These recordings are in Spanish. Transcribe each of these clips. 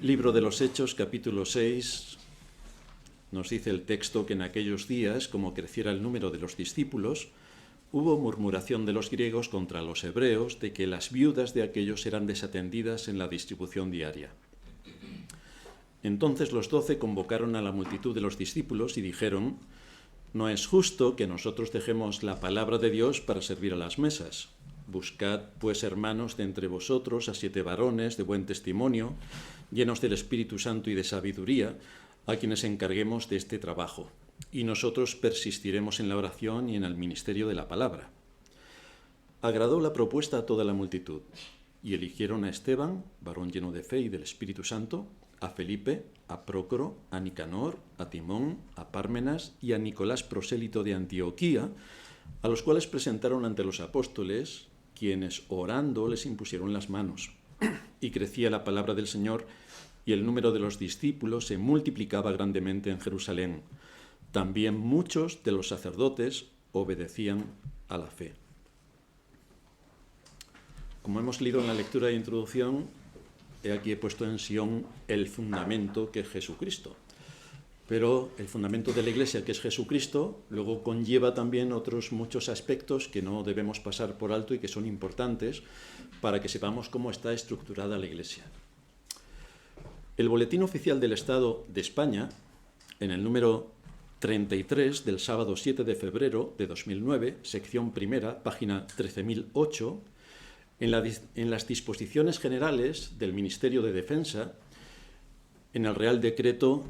Libro de los Hechos, capítulo 6, nos dice el texto que en aquellos días, como creciera el número de los discípulos, hubo murmuración de los griegos contra los hebreos de que las viudas de aquellos eran desatendidas en la distribución diaria. Entonces los 12 convocaron a la multitud de los discípulos y dijeron: «No es justo que nosotros dejemos la palabra de Dios para servir a las mesas. Buscad, pues, hermanos, de entre vosotros a 7 varones de buen testimonio, llenos del Espíritu Santo y de sabiduría, a quienes encarguemos de este trabajo, y nosotros persistiremos en la oración y en el ministerio de la palabra». Agradó la propuesta a toda la multitud, y eligieron a Esteban, varón lleno de fe y del Espíritu Santo, a Felipe, a Prócoro, a Nicanor, a Timón, a Pármenas y a Nicolás, prosélito de Antioquía, a los cuales presentaron ante los apóstoles, quienes orando les impusieron las manos. Y crecía la palabra del Señor, y el número de los discípulos se multiplicaba grandemente en Jerusalén. También muchos de los sacerdotes obedecían a la fe. Como hemos leído en la lectura de introducción, aquí he puesto en Sion el fundamento que es Jesucristo. Pero el fundamento de la Iglesia, que es Jesucristo, luego conlleva también otros muchos aspectos que no debemos pasar por alto y que son importantes para que sepamos cómo está estructurada la Iglesia. El Boletín Oficial del Estado de España, en el número 33 del sábado 7 de febrero de 2009, sección primera, página 13.008, en las disposiciones generales del Ministerio de Defensa, en el Real Decreto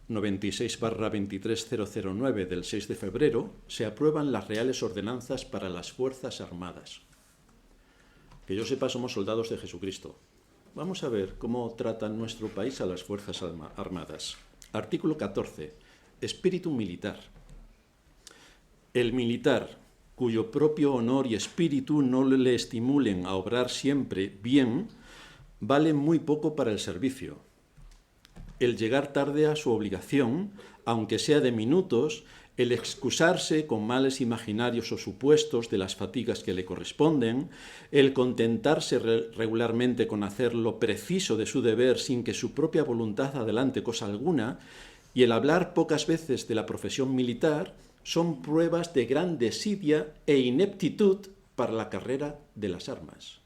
96/23009 del 6 de febrero, se aprueban las reales ordenanzas para las Fuerzas Armadas. Que yo sepa, somos soldados de Jesucristo. Vamos a ver cómo trata nuestro país a las Fuerzas Armadas. Artículo 14. Espíritu militar. El militar, cuyo propio honor y espíritu no le estimulen a obrar siempre bien, vale muy poco para el servicio. El llegar tarde a su obligación, aunque sea de minutos, el excusarse con males imaginarios o supuestos de las fatigas que le corresponden, el contentarse regularmente con hacer lo preciso de su deber sin que su propia voluntad adelante cosa alguna, y el hablar pocas veces de la profesión militar, son pruebas de gran desidia e ineptitud para la carrera de las armas.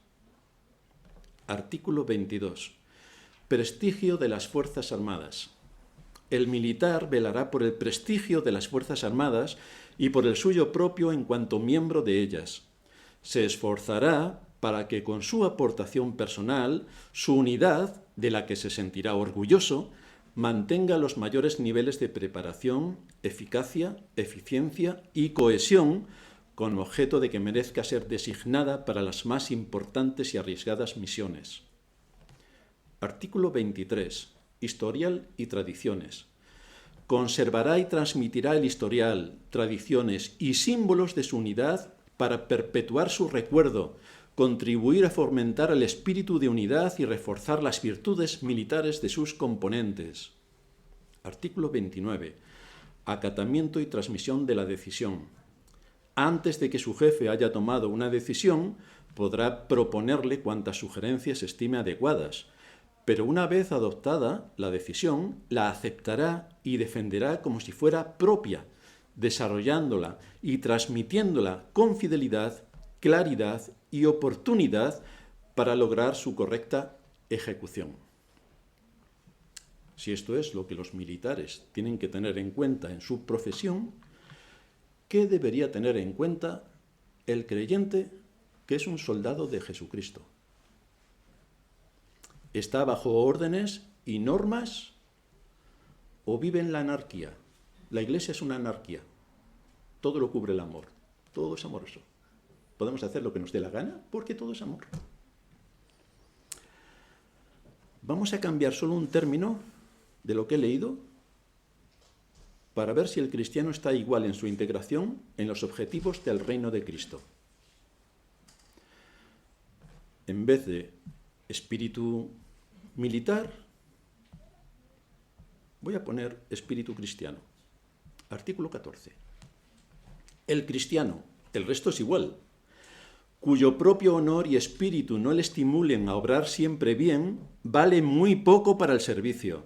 Artículo 22. Prestigio de las Fuerzas Armadas. El militar velará por el prestigio de las Fuerzas Armadas y por el suyo propio en cuanto miembro de ellas. Se esforzará para que con su aportación personal, su unidad, de la que se sentirá orgulloso, mantenga los mayores niveles de preparación, eficacia, eficiencia y cohesión, con objeto de que merezca ser designada para las más importantes y arriesgadas misiones. Artículo 23. Historial y tradiciones. Conservará y transmitirá el historial, tradiciones y símbolos de su unidad para perpetuar su recuerdo, contribuir a fomentar el espíritu de unidad y reforzar las virtudes militares de sus componentes. Artículo 29. Acatamiento y transmisión de la decisión. Antes de que su jefe haya tomado una decisión, podrá proponerle cuantas sugerencias estime adecuadas, pero una vez adoptada la decisión, la aceptará y defenderá como si fuera propia, desarrollándola y transmitiéndola con fidelidad, claridad y oportunidad para lograr su correcta ejecución. Si esto es lo que los militares tienen que tener en cuenta en su profesión, ¿qué debería tener en cuenta el creyente que es un soldado de Jesucristo? ¿Está bajo órdenes y normas o vive en la anarquía? La Iglesia es una anarquía. Todo lo cubre el amor. Todo es amoroso. Podemos hacer lo que nos dé la gana porque todo es amor. Vamos a cambiar solo un término de lo que he leído para ver si el cristiano está igual en su integración en los objetivos del reino de Cristo. En vez de espíritu militar, voy a poner espíritu cristiano. Artículo 14. El cristiano, el resto es igual, cuyo propio honor y espíritu no le estimulen a obrar siempre bien, vale muy poco para el servicio.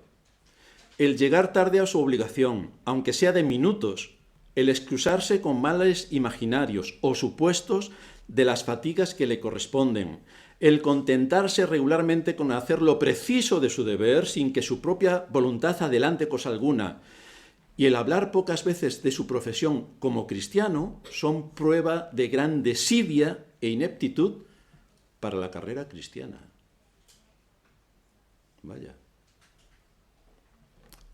El llegar tarde a su obligación, aunque sea de minutos, el excusarse con males imaginarios o supuestos de las fatigas que le corresponden, el contentarse regularmente con hacer lo preciso de su deber sin que su propia voluntad adelante cosa alguna, y el hablar pocas veces de su profesión como cristiano son prueba de gran desidia e ineptitud para la carrera cristiana. Vaya.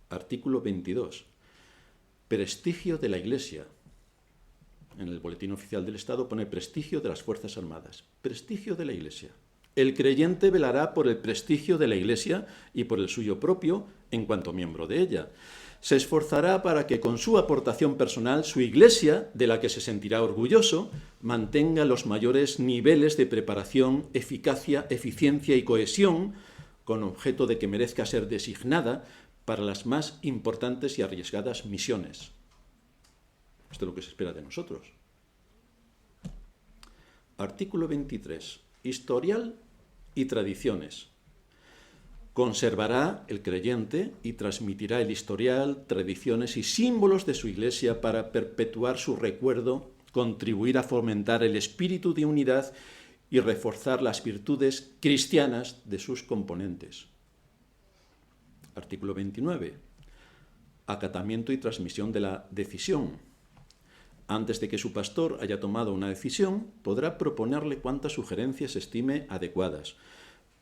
Artículo 22. Prestigio de la Iglesia. En el Boletín Oficial del Estado pone prestigio de las Fuerzas Armadas. Prestigio de la Iglesia. El creyente velará por el prestigio de la Iglesia y por el suyo propio en cuanto miembro de ella. Se esforzará para que con su aportación personal su Iglesia, de la que se sentirá orgulloso, mantenga los mayores niveles de preparación, eficacia, eficiencia y cohesión, con objeto de que merezca ser designada para las más importantes y arriesgadas misiones. Esto es lo que se espera de nosotros. Artículo 23. Historial y tradiciones. Conservará el creyente y transmitirá el historial, tradiciones y símbolos de su Iglesia para perpetuar su recuerdo, contribuir a fomentar el espíritu de unidad y reforzar las virtudes cristianas de sus componentes. Artículo 29. Acatamiento y transmisión de la decisión. Antes de que su pastor haya tomado una decisión, podrá proponerle cuantas sugerencias estime adecuadas,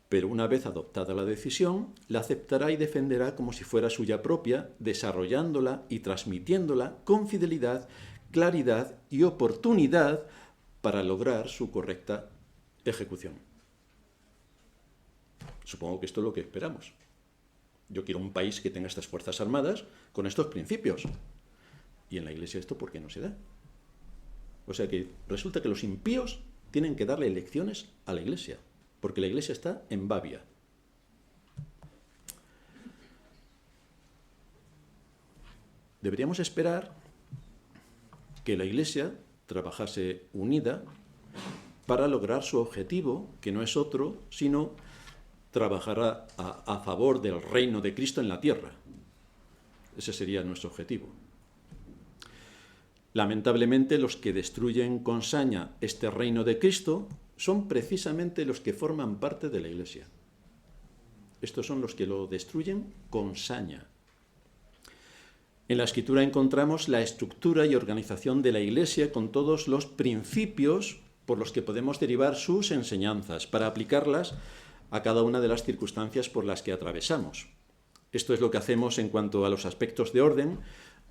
pero una vez adoptada la decisión, la aceptará y defenderá como si fuera suya propia, desarrollándola y transmitiéndola con fidelidad, claridad y oportunidad para lograr su correcta ejecución. Supongo que esto es lo que esperamos. Yo quiero un país que tenga estas fuerzas armadas con estos principios. Y en la Iglesia esto, ¿por qué no se da? O sea que resulta que los impíos tienen que darle lecciones a la Iglesia, porque la Iglesia está en babia. Deberíamos esperar que la Iglesia trabajase unida para lograr su objetivo, que no es otro, sino trabajar a favor del reino de Cristo en la tierra. Ese sería nuestro objetivo. Lamentablemente, los que destruyen con saña este reino de Cristo son precisamente los que forman parte de la Iglesia. Estos son los que lo destruyen con saña. En la Escritura encontramos la estructura y organización de la Iglesia con todos los principios por los que podemos derivar sus enseñanzas para aplicarlas a cada una de las circunstancias por las que atravesamos. Esto es lo que hacemos en cuanto a los aspectos de orden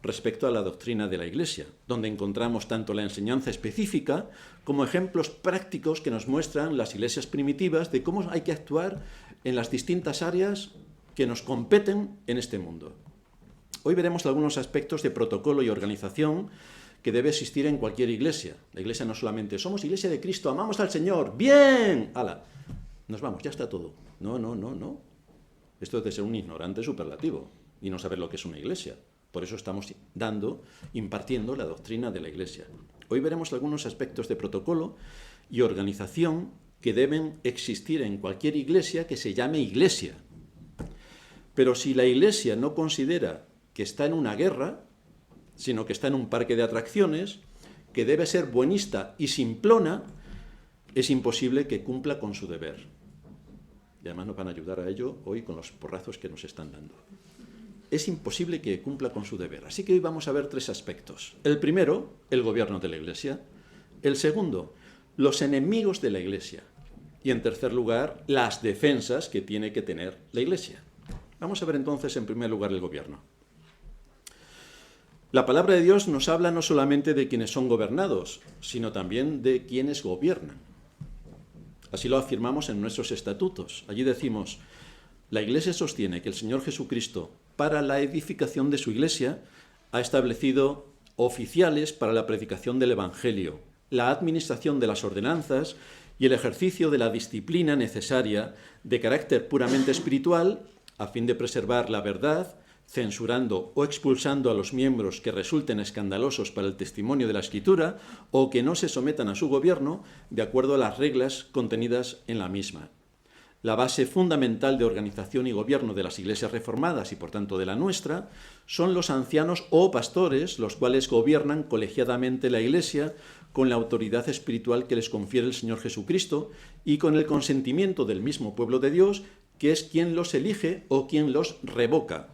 respecto a la doctrina de la Iglesia, donde encontramos tanto la enseñanza específica como ejemplos prácticos que nos muestran las iglesias primitivas de cómo hay que actuar en las distintas áreas que nos competen en este mundo. Hoy veremos algunos aspectos de protocolo y organización que debe existir en cualquier iglesia. La iglesia no solamente somos iglesia de Cristo, amamos al Señor, ¡bien! ¡Hala! Nos vamos, ya está todo. No. Esto es de ser un ignorante superlativo y no saber lo que es una iglesia. Por eso estamos impartiendo la doctrina de la Iglesia. Hoy veremos algunos aspectos de protocolo y organización que deben existir en cualquier iglesia que se llame iglesia. Pero si la Iglesia no considera que está en una guerra, sino que está en un parque de atracciones, que debe ser buenista y simplona, es imposible que cumpla con su deber. Y además nos van a ayudar a ello hoy con los porrazos que nos están dando. Es imposible que cumpla con su deber. Así que hoy vamos a ver tres aspectos. El primero, el gobierno de la Iglesia. El segundo, los enemigos de la Iglesia. Y en tercer lugar, las defensas que tiene que tener la Iglesia. Vamos a ver entonces en primer lugar el gobierno. La palabra de Dios nos habla no solamente de quienes son gobernados, sino también de quienes gobiernan. Así lo afirmamos en nuestros estatutos. Allí decimos: la Iglesia sostiene que el Señor Jesucristo, para la edificación de su Iglesia, ha establecido oficiales para la predicación del Evangelio, la administración de las ordenanzas y el ejercicio de la disciplina necesaria de carácter puramente espiritual a fin de preservar la verdad, censurando o expulsando a los miembros que resulten escandalosos para el testimonio de la Escritura o que no se sometan a su gobierno de acuerdo a las reglas contenidas en la misma. La base fundamental de organización y gobierno de las iglesias reformadas y por tanto de la nuestra son los ancianos o pastores, los cuales gobiernan colegiadamente la iglesia con la autoridad espiritual que les confiere el Señor Jesucristo y con el consentimiento del mismo pueblo de Dios, que es quien los elige o quien los revoca.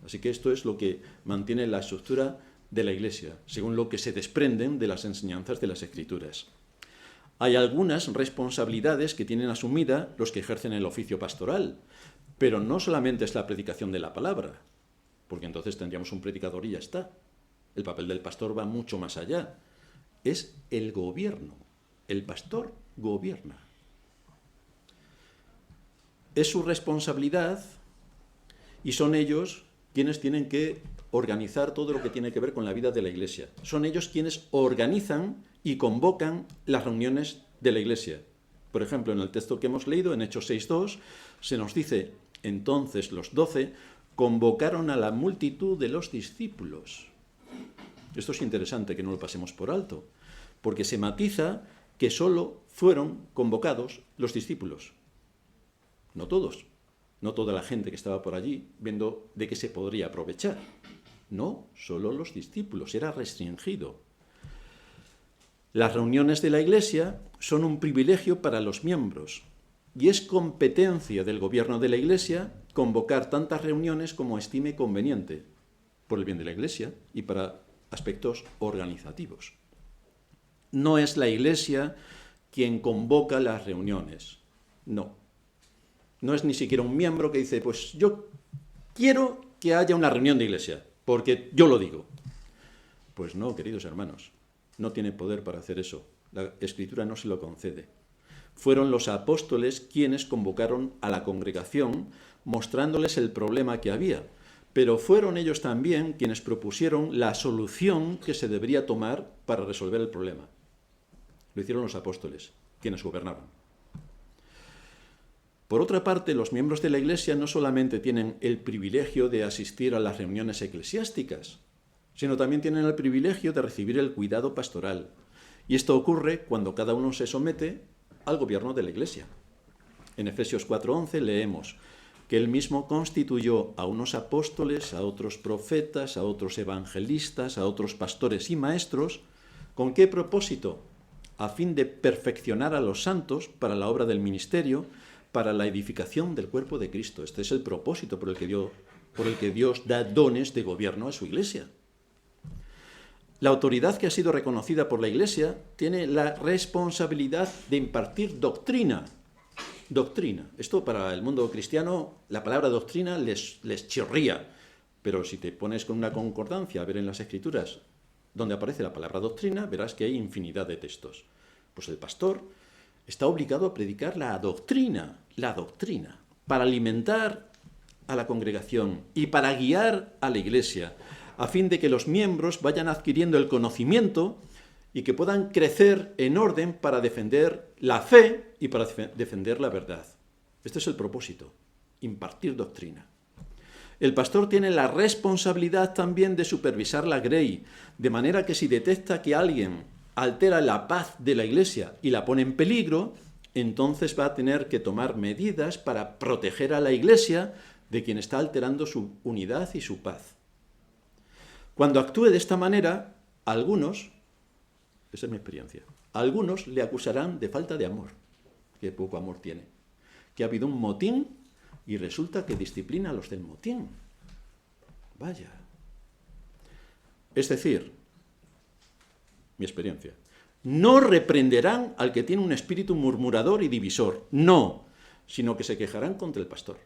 Así que esto es lo que mantiene la estructura de la iglesia, según lo que se desprenden de las enseñanzas de las Escrituras. Hay algunas responsabilidades que tienen asumida los que ejercen el oficio pastoral, pero no solamente es la predicación de la palabra, porque entonces tendríamos un predicador y ya está. El papel del pastor va mucho más allá. Es el gobierno. El pastor gobierna. Es su responsabilidad y son ellos quienes tienen que organizar todo lo que tiene que ver con la vida de la iglesia. Son ellos quienes organizan y convocan las reuniones de la iglesia. Por ejemplo, en el texto que hemos leído, en Hechos 6:2, se nos dice: entonces los 12 convocaron a la multitud de los discípulos. Esto es interesante que no lo pasemos por alto, porque se matiza que solo fueron convocados los discípulos. No todos, no toda la gente que estaba por allí viendo de qué se podría aprovechar. No, solo los discípulos, era restringido. Las reuniones de la Iglesia son un privilegio para los miembros y es competencia del gobierno de la Iglesia convocar tantas reuniones como estime conveniente, por el bien de la Iglesia y para aspectos organizativos. No es la Iglesia quien convoca las reuniones, no. No es ni siquiera un miembro que dice, pues yo quiero que haya una reunión de Iglesia, porque yo lo digo. Pues no, queridos hermanos. No tiene poder para hacer eso. La Escritura no se lo concede. Fueron los apóstoles quienes convocaron a la congregación mostrándoles el problema que había, pero fueron ellos también quienes propusieron la solución que se debería tomar para resolver el problema. Lo hicieron los apóstoles, quienes gobernaban. Por otra parte, los miembros de la Iglesia no solamente tienen el privilegio de asistir a las reuniones eclesiásticas, sino también tienen el privilegio de recibir el cuidado pastoral. Y esto ocurre cuando cada uno se somete al gobierno de la Iglesia. En Efesios 4:11 leemos que él mismo constituyó a unos apóstoles, a otros profetas, a otros evangelistas, a otros pastores y maestros. ¿Con qué propósito? A fin de perfeccionar a los santos para la obra del ministerio, para la edificación del cuerpo de Cristo. Este es el propósito por el que Dios da dones de gobierno a su Iglesia. La autoridad que ha sido reconocida por la Iglesia tiene la responsabilidad de impartir doctrina. Doctrina. Esto para el mundo cristiano, la palabra doctrina les chirría. Pero si te pones con una concordancia a ver en las Escrituras donde aparece la palabra doctrina, verás que hay infinidad de textos. Pues el pastor está obligado a predicar la doctrina, para alimentar a la congregación y para guiar a la Iglesia, a fin de que los miembros vayan adquiriendo el conocimiento y que puedan crecer en orden para defender la fe y para defender la verdad. Este es el propósito, impartir doctrina. El pastor tiene la responsabilidad también de supervisar la grey, de manera que si detecta que alguien altera la paz de la Iglesia y la pone en peligro, entonces va a tener que tomar medidas para proteger a la Iglesia de quien está alterando su unidad y su paz. Cuando actúe de esta manera, algunos, esa es mi experiencia, algunos le acusarán de falta de amor, que poco amor tiene, que ha habido un motín y resulta que disciplina a los del motín. Vaya. Es decir, mi experiencia, no reprenderán al que tiene un espíritu murmurador y divisor, no, sino que se quejarán contra el pastor.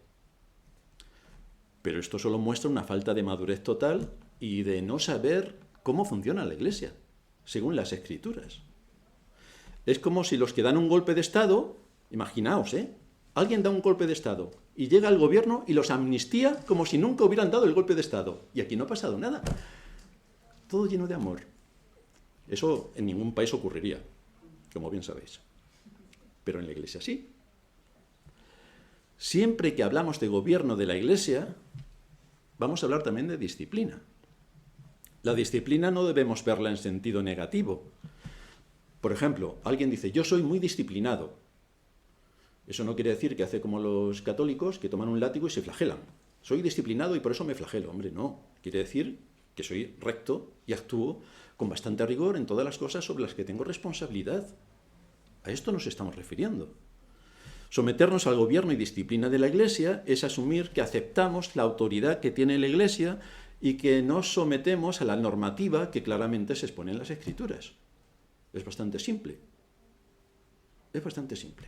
Pero esto solo muestra una falta de madurez total y de no saber cómo funciona la Iglesia, según las Escrituras. Es como si los que dan un golpe de Estado, imaginaos, alguien da un golpe de Estado y llega al gobierno y los amnistía como si nunca hubieran dado el golpe de Estado. Y aquí no ha pasado nada. Todo lleno de amor. Eso en ningún país ocurriría, como bien sabéis. Pero en la Iglesia sí. Siempre que hablamos de gobierno de la Iglesia, vamos a hablar también de disciplina. La disciplina no debemos verla en sentido negativo. Por ejemplo, alguien dice, yo soy muy disciplinado. Eso no quiere decir que hace como los católicos que toman un látigo y se flagelan. Soy disciplinado y por eso me flagelo. Hombre, no. Quiere decir que soy recto y actúo con bastante rigor en todas las cosas sobre las que tengo responsabilidad. A esto nos estamos refiriendo. Someternos al gobierno y disciplina de la Iglesia es asumir que aceptamos la autoridad que tiene la Iglesia y que nos sometemos a la normativa que claramente se expone en las Escrituras. Es bastante simple. Es bastante simple.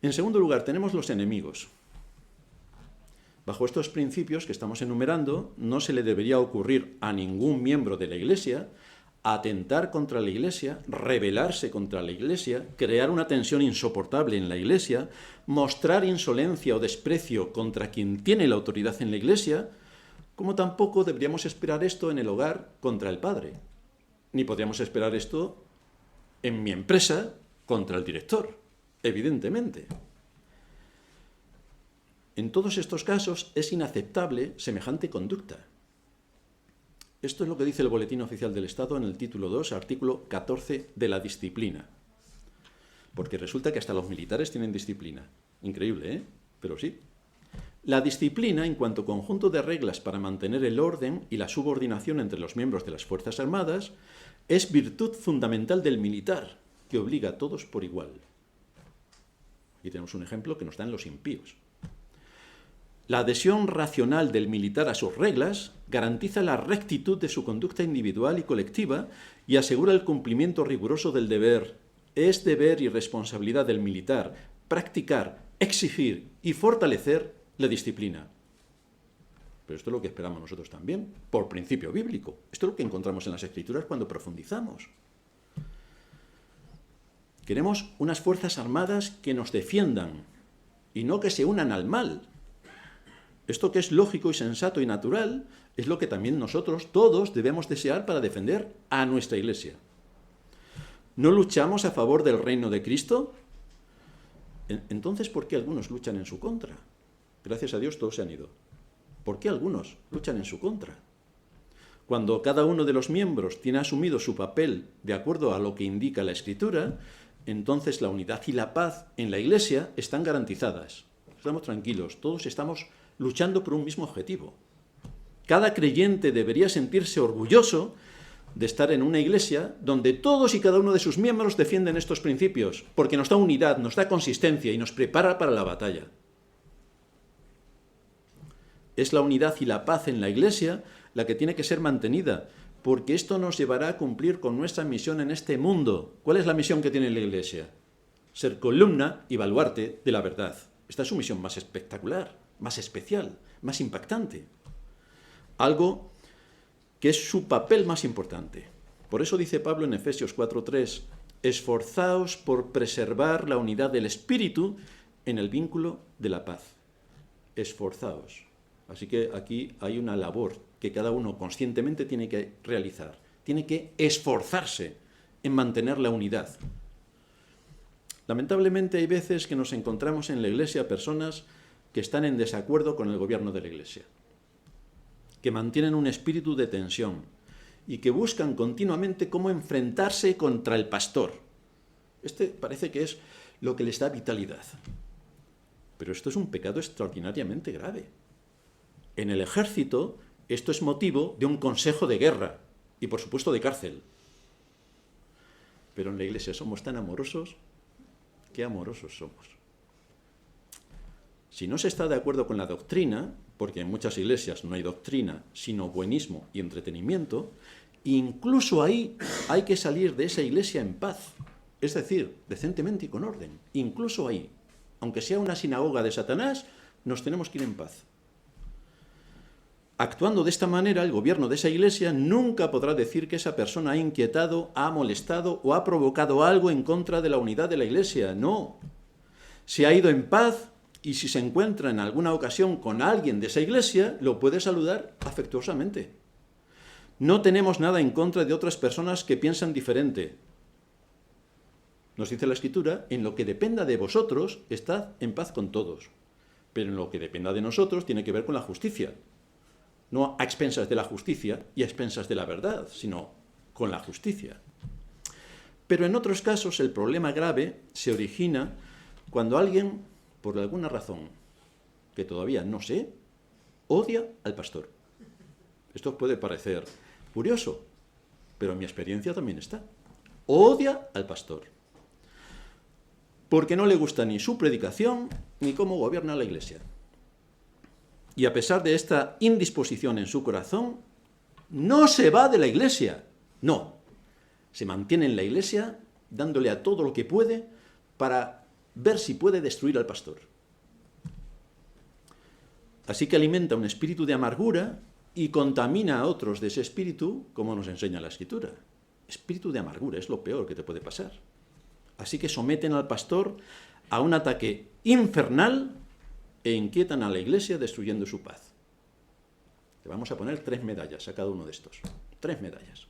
En segundo lugar, tenemos los enemigos. Bajo estos principios que estamos enumerando, no se le debería ocurrir a ningún miembro de la Iglesia atentar contra la Iglesia, rebelarse contra la Iglesia, crear una tensión insoportable en la Iglesia, mostrar insolencia o desprecio contra quien tiene la autoridad en la Iglesia, como tampoco deberíamos esperar esto en el hogar contra el padre. Ni podríamos esperar esto en mi empresa contra el director, evidentemente. En todos estos casos es inaceptable semejante conducta. Esto es lo que dice el Boletín Oficial del Estado en el título 2, artículo 14 de la disciplina. Porque resulta que hasta los militares tienen disciplina. Increíble, ¿eh? Pero sí. La disciplina, en cuanto conjunto de reglas para mantener el orden y la subordinación entre los miembros de las Fuerzas Armadas, es virtud fundamental del militar, que obliga a todos por igual. Aquí tenemos un ejemplo que nos dan los impíos. La adhesión racional del militar a sus reglas garantiza la rectitud de su conducta individual y colectiva y asegura el cumplimiento riguroso del deber. Es deber y responsabilidad del militar practicar, exigir y fortalecer la disciplina. Pero esto es lo que esperamos nosotros también, por principio bíblico. Esto es lo que encontramos en las Escrituras cuando profundizamos. Queremos unas fuerzas armadas que nos defiendan y no que se unan al mal. Esto que es lógico y sensato y natural es lo que también nosotros todos debemos desear para defender a nuestra Iglesia. ¿No luchamos a favor del reino de Cristo? Entonces, ¿por qué algunos luchan en su contra? Gracias a Dios todos se han ido. ¿Por qué algunos luchan en su contra? Cuando cada uno de los miembros tiene asumido su papel de acuerdo a lo que indica la Escritura, entonces la unidad y la paz en la Iglesia están garantizadas. Estamos tranquilos, todos estamos luchando por un mismo objetivo. Cada creyente debería sentirse orgulloso de estar en una iglesia donde todos y cada uno de sus miembros defienden estos principios, porque nos da unidad, nos da consistencia y nos prepara para la batalla. Es la unidad y la paz en la iglesia la que tiene que ser mantenida, porque esto nos llevará a cumplir con nuestra misión en este mundo. ¿Cuál es la misión que tiene la iglesia? Ser columna y baluarte de la verdad. Esta es su misión más espectacular, más especial, más impactante. Algo que es su papel más importante. Por eso dice Pablo en Efesios 4:3, esforzaos por preservar la unidad del Espíritu en el vínculo de la paz. Esforzaos. Así que aquí hay una labor que cada uno conscientemente tiene que realizar. Tiene que esforzarse en mantener la unidad. Lamentablemente hay veces que nos encontramos en la Iglesia personas que están en desacuerdo con el gobierno de la Iglesia, que mantienen un espíritu de tensión y que buscan continuamente cómo enfrentarse contra el pastor. Este parece que es lo que les da vitalidad. Pero esto es un pecado extraordinariamente grave. En el ejército, esto es motivo de un consejo de guerra y, por supuesto, de cárcel. Pero en la Iglesia somos tan amorosos. Qué amorosos somos. Si no se está de acuerdo con la doctrina, porque en muchas iglesias no hay doctrina, sino buenismo y entretenimiento, incluso ahí hay que salir de esa iglesia en paz, es decir, decentemente y con orden. Incluso ahí, aunque sea una sinagoga de Satanás, nos tenemos que ir en paz. Actuando de esta manera, el gobierno de esa iglesia nunca podrá decir que esa persona ha inquietado, ha molestado o ha provocado algo en contra de la unidad de la iglesia. No. Se ha ido en paz y si se encuentra en alguna ocasión con alguien de esa iglesia, lo puede saludar afectuosamente. No tenemos nada en contra de otras personas que piensan diferente. Nos dice la Escritura, en lo que dependa de vosotros, estad en paz con todos. pero en lo que dependa de nosotros tiene que ver con la justicia. No a expensas de la justicia y a expensas de la verdad, sino con la justicia. Pero en otros casos el problema grave se origina cuando alguien, por alguna razón que todavía no sé, odia al pastor. Esto os puede parecer curioso, pero en mi experiencia también está. Odia al pastor. Porque no le gusta ni su predicación, ni cómo gobierna la Iglesia. Y a pesar de esta indisposición en su corazón, no se va de la Iglesia. No. Se mantiene en la Iglesia, dándole a todo lo que puede para ver si puede destruir al pastor. Así que alimenta un espíritu de amargura y contamina a otros de ese espíritu, como nos enseña la Escritura. Espíritu de amargura es lo peor que te puede pasar. Así que someten al pastor a un ataque infernal e inquietan a la Iglesia destruyendo su paz. Le vamos a poner 3 medallas a cada uno de estos. 3 medallas.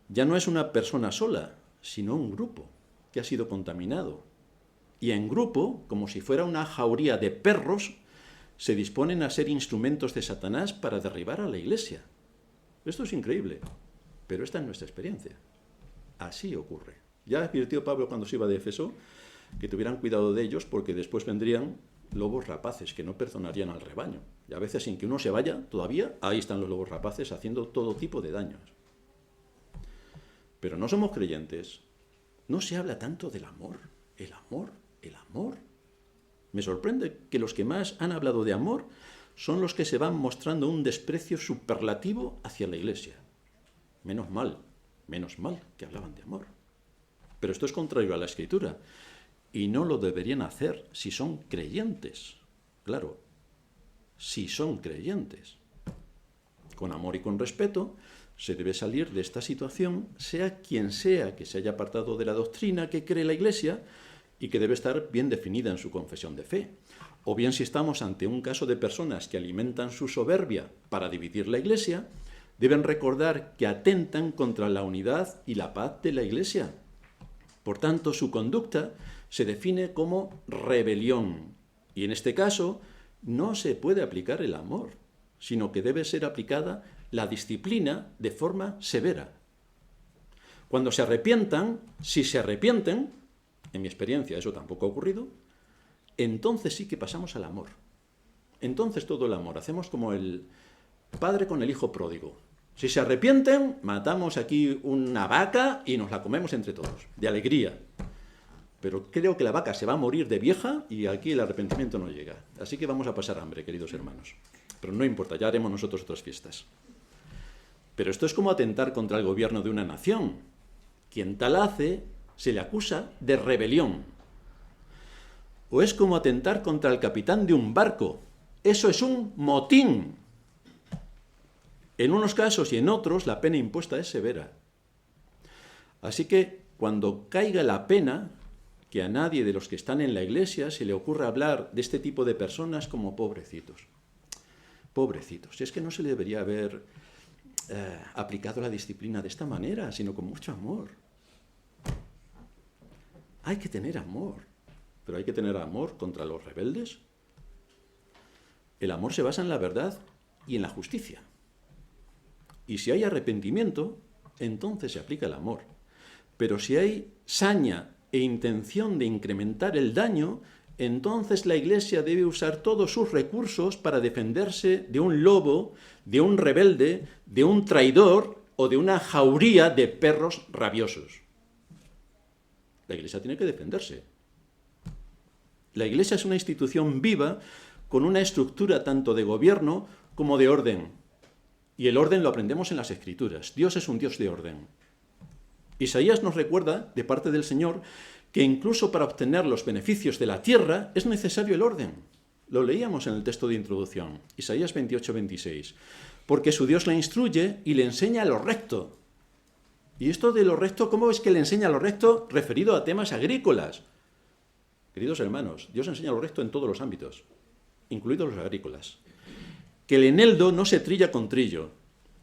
Ya no es una persona sola, sino un grupo que ha sido contaminado. Y en grupo, como si fuera una jauría de perros, se disponen a ser instrumentos de Satanás para derribar a la Iglesia. Esto es increíble, pero esta es nuestra experiencia. Así ocurre. Ya advirtió Pablo cuando se iba de Éfeso que tuvieran cuidado de ellos porque después vendrían lobos rapaces que no perdonarían al rebaño. Y a veces sin que uno se vaya, todavía ahí están los lobos rapaces haciendo todo tipo de daños. Pero no somos creyentes. No se habla tanto del amor. El amor, el amor. Me sorprende que los que más han hablado de amor son los que se van mostrando un desprecio superlativo hacia la Iglesia. Menos mal que hablaban de amor. Pero esto es contrario a la Escritura. Y no lo deberían hacer si son creyentes. Claro, si son creyentes. Con amor y con respeto se debe salir de esta situación, sea quien sea que se haya apartado de la doctrina que cree la Iglesia y que debe estar bien definida en su confesión de fe. O bien si estamos ante un caso de personas que alimentan su soberbia para dividir la Iglesia, deben recordar que atentan contra la unidad y la paz de la Iglesia. Por tanto, su conducta se define como rebelión. Y en este caso, no se puede aplicar el amor, sino que debe ser aplicada la disciplina de forma severa. Cuando se arrepientan, si se arrepienten, en mi experiencia eso tampoco ha ocurrido, entonces sí que pasamos al amor. Entonces todo el amor. Hacemos como el padre con el hijo pródigo. Si se arrepienten, matamos aquí una vaca y nos la comemos entre todos, de alegría. Pero creo que la vaca se va a morir de vieja y aquí el arrepentimiento no llega. Así que vamos a pasar hambre, queridos hermanos. Pero no importa, ya haremos nosotros otras fiestas. Pero esto es como atentar contra el gobierno de una nación. Quien tal hace, se le acusa de rebelión. O es como atentar contra el capitán de un barco. Eso es un motín. En unos casos y en otros la pena impuesta es severa. Así que cuando caiga la pena, que a nadie de los que están en la Iglesia se le ocurra hablar de este tipo de personas como pobrecitos. Pobrecitos. Es que no se le debería haber aplicado la disciplina de esta manera, sino con mucho amor. Hay que tener amor, pero hay que tener amor contra los rebeldes. El amor se basa en la verdad y en la justicia. Y si hay arrepentimiento, entonces se aplica el amor. Pero si hay saña e intención de incrementar el daño, entonces la Iglesia debe usar todos sus recursos para defenderse de un lobo, de un rebelde, de un traidor o de una jauría de perros rabiosos. La Iglesia tiene que defenderse. La Iglesia es una institución viva con una estructura tanto de gobierno como de orden. Y el orden lo aprendemos en las Escrituras. Dios es un Dios de orden. Isaías nos recuerda, de parte del Señor, que incluso para obtener los beneficios de la tierra es necesario el orden. Lo leíamos en el texto de introducción, Isaías 28-26. Porque su Dios le instruye y le enseña lo recto. Y esto de lo recto, ¿cómo es que le enseña lo recto? Referido a temas agrícolas. Queridos hermanos, Dios enseña lo recto en todos los ámbitos, incluidos los agrícolas. Que el eneldo no se trilla con trillo,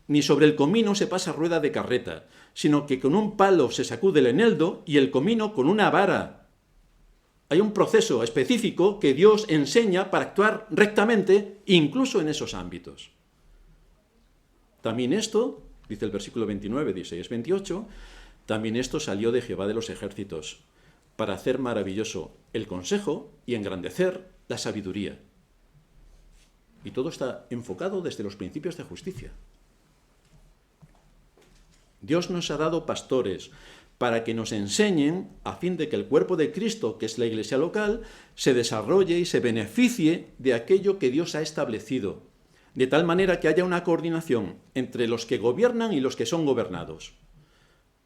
ni sobre el comino se pasa rueda de carreta, sino que con un palo se sacude el eneldo y el comino con una vara. Hay un proceso específico que Dios enseña para actuar rectamente, incluso en esos ámbitos. También esto, dice el versículo 29 de Isaías 28, también esto salió de Jehová de los ejércitos, para hacer maravilloso el consejo y engrandecer la sabiduría. Y todo está enfocado desde los principios de justicia. Dios nos ha dado pastores para que nos enseñen a fin de que el cuerpo de Cristo, que es la iglesia local, se desarrolle y se beneficie de aquello que Dios ha establecido, de tal manera que haya una coordinación entre los que gobiernan y los que son gobernados.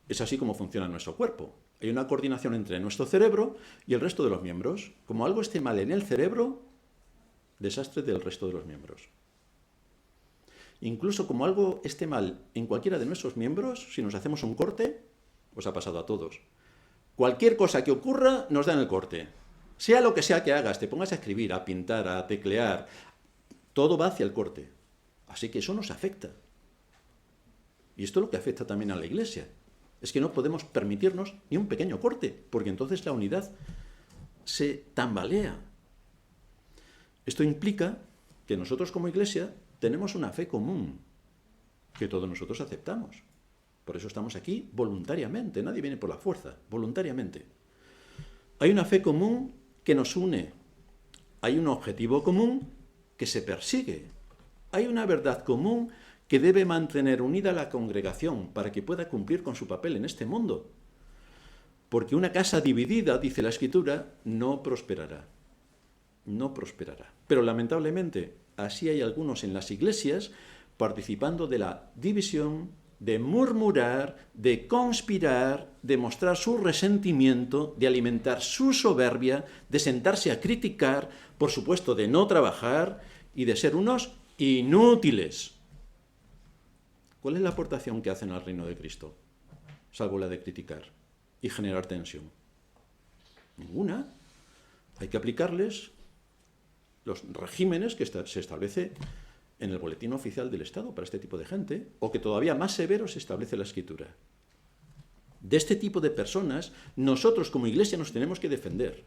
Es así como funciona nuestro cuerpo. Hay una coordinación entre nuestro cerebro y el resto de los miembros. Como algo esté mal en el cerebro, desastre del resto de los miembros. Incluso como algo esté mal en cualquiera de nuestros miembros, si nos hacemos un corte, os ha pasado a todos. Cualquier cosa que ocurra nos da en el corte. Sea lo que sea que hagas, te pongas a escribir, a pintar, a teclear, todo va hacia el corte. Así que eso nos afecta. Y esto es lo que afecta también a la iglesia. Es que no podemos permitirnos ni un pequeño corte, porque entonces la unidad se tambalea. Esto implica que nosotros como iglesia tenemos una fe común, que todos nosotros aceptamos. Por eso estamos aquí voluntariamente, nadie viene por la fuerza, voluntariamente. Hay una fe común que nos une, hay un objetivo común que se persigue, hay una verdad común que debe mantener unida a la congregación para que pueda cumplir con su papel en este mundo. Porque una casa dividida, dice la Escritura, no prosperará. No prosperará. Pero lamentablemente, así hay algunos en las iglesias participando de la división, de murmurar, de conspirar, de mostrar su resentimiento, de alimentar su soberbia, de sentarse a criticar, por supuesto, de no trabajar y de ser unos inútiles. ¿Cuál es la aportación que hacen al reino de Cristo? Salvo la de criticar y generar tensión. Ninguna. Hay que aplicarles los regímenes que se establece en el boletín oficial del Estado para este tipo de gente, o que todavía más severo se establece la Escritura. De este tipo de personas, nosotros como iglesia nos tenemos que defender.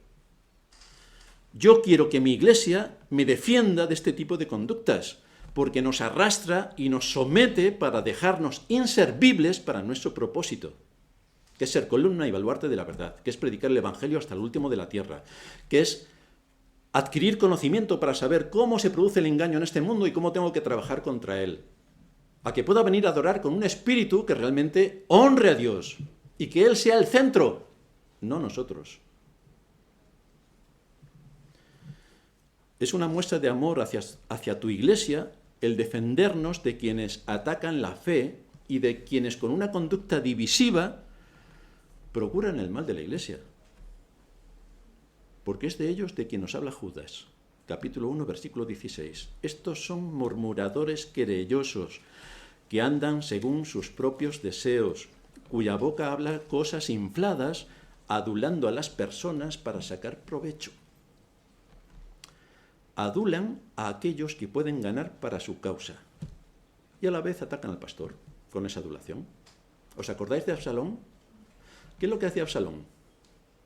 Yo quiero que mi iglesia me defienda de este tipo de conductas, porque nos arrastra y nos somete para dejarnos inservibles para nuestro propósito, que es ser columna y baluarte de la verdad, que es predicar el Evangelio hasta el último de la tierra, que es adquirir conocimiento para saber cómo se produce el engaño en este mundo y cómo tengo que trabajar contra él. A que pueda venir a adorar con un espíritu que realmente honre a Dios y que Él sea el centro, no nosotros. Es una muestra de amor hacia tu iglesia el defendernos de quienes atacan la fe y de quienes con una conducta divisiva procuran el mal de la iglesia. Porque es de ellos de quien nos habla Judas, capítulo 1, versículo 16. Estos son murmuradores querellosos, que andan según sus propios deseos, cuya boca habla cosas infladas, adulando a las personas para sacar provecho. Adulan a aquellos que pueden ganar para su causa, y a la vez atacan al pastor con esa adulación. ¿Os acordáis de Absalón? ¿Qué es lo que hacía Absalón?